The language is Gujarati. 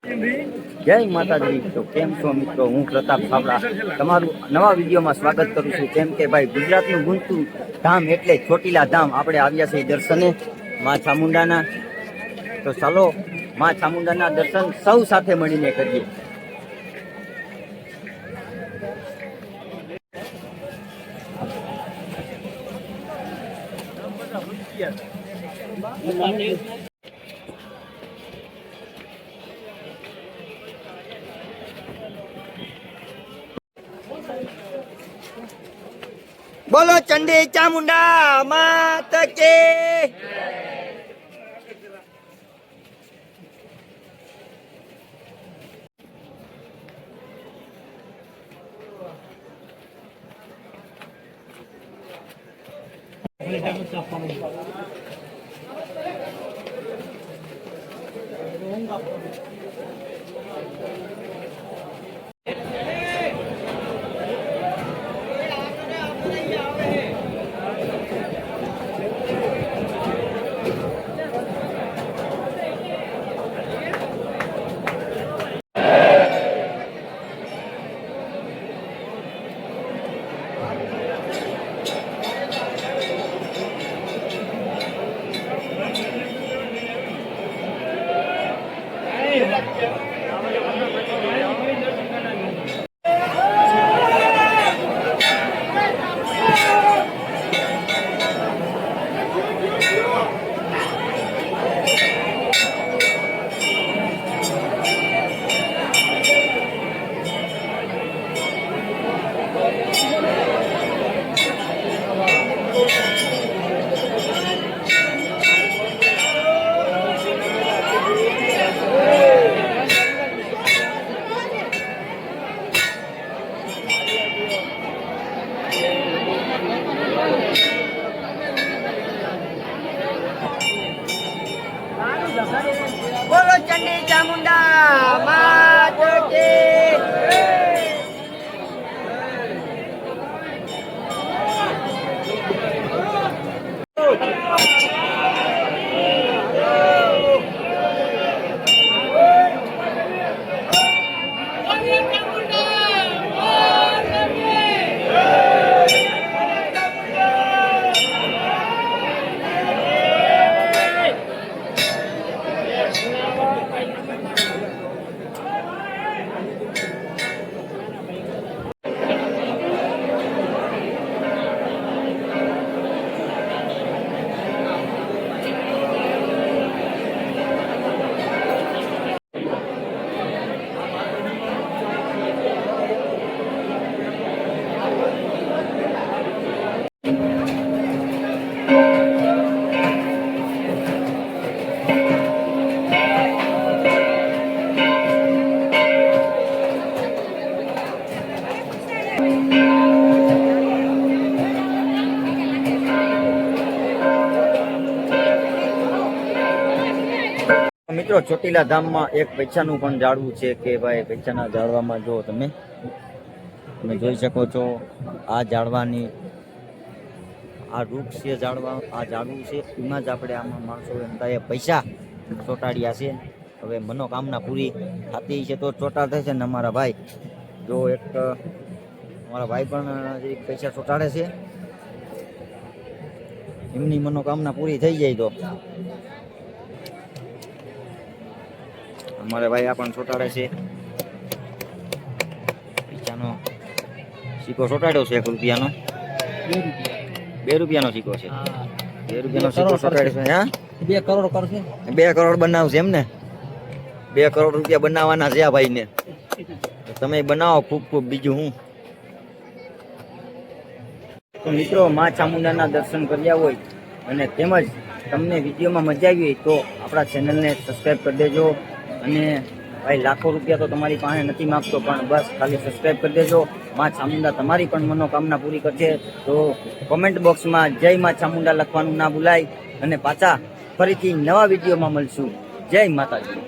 જય માતાજી। તો કેમ છો મિત્રો? હું પ્રતાપ છાબડા તમારું નવા વિડીયોમાં સ્વાગત કરું છું। કેમ કે ભાઈ ગુજરાતનું ગુંજતું ધામ એટલે ચોટીલા ધામ આપણે આવ્યા છીએ દર્શને માં ચામુંડાના। તો ચાલો માં ચામુંડાના દર્શન સૌ સાથે મળીને કરીએ। बोलो चंडी चामुंडा मात के। बोलो चंडी चामुंडा मात के। મિત્રો ચોટીલા ધામમાં એક પૈસાનું પણ ઝાડવું છે કે ભાઈ પૈસાના ઝાડવામાં જો તમે જોઈ શકો છો આ ઝાડવાની આ વૃક્ષ છે ઝાડવા આ ઝાડવું છે એમાં જ આપણે આમાં માણસો એમ થાય પૈસા ચોટાડ્યા છે। હવે મનોકામના પૂરી થતી છે તો ચોટાડે છે ને અમારા ભાઈ જો એક અમારા ભાઈ પણ પૈસા ચોટાડે છે એમની મનોકામના પૂરી થઈ જાય તો અમારે ભાઈ આ પણ ચોટાડે છે પૈસાનો સિક્કો ચોટાડ્યો છે 1 રૂપિયાનો 2 રૂપિયાનો સિક્કો છે 2 રૂપિયાનો સિક્કો ચોટાડ્યો છે। હા 2 કરોડ કરશે 2 કરોડ બનાવશે એમ ને 2 કરોડ રૂપિયા બનાવવાના છે આ ભાઈને તમે બનાવો ખૂબ ખૂબ બીજું હું તો મિત્રો માં ચામુંડાના દર્શન કર્યા હોય અને તેમજ તમને વિડીયોમાં મજા આવી હોય તો આપણા ચેનલને સબસ્ક્રાઈબ કરી દેજો। અને ભાઈ લાખો રૂપિયા તો તમારી પાસે નથી માગતો પણ બસ ખાલી સબસ્ક્રાઈબ કરી દેજો। માં ચામુંડા તમારી પણ મનોકામના પૂરી કરશે। તો કોમેન્ટ બોક્સમાં જય માં ચામુંડા લખવાનું ના ભૂલાય અને પાછા ફરીથી નવા વિડીયોમાં મળશું। જય માતાજી।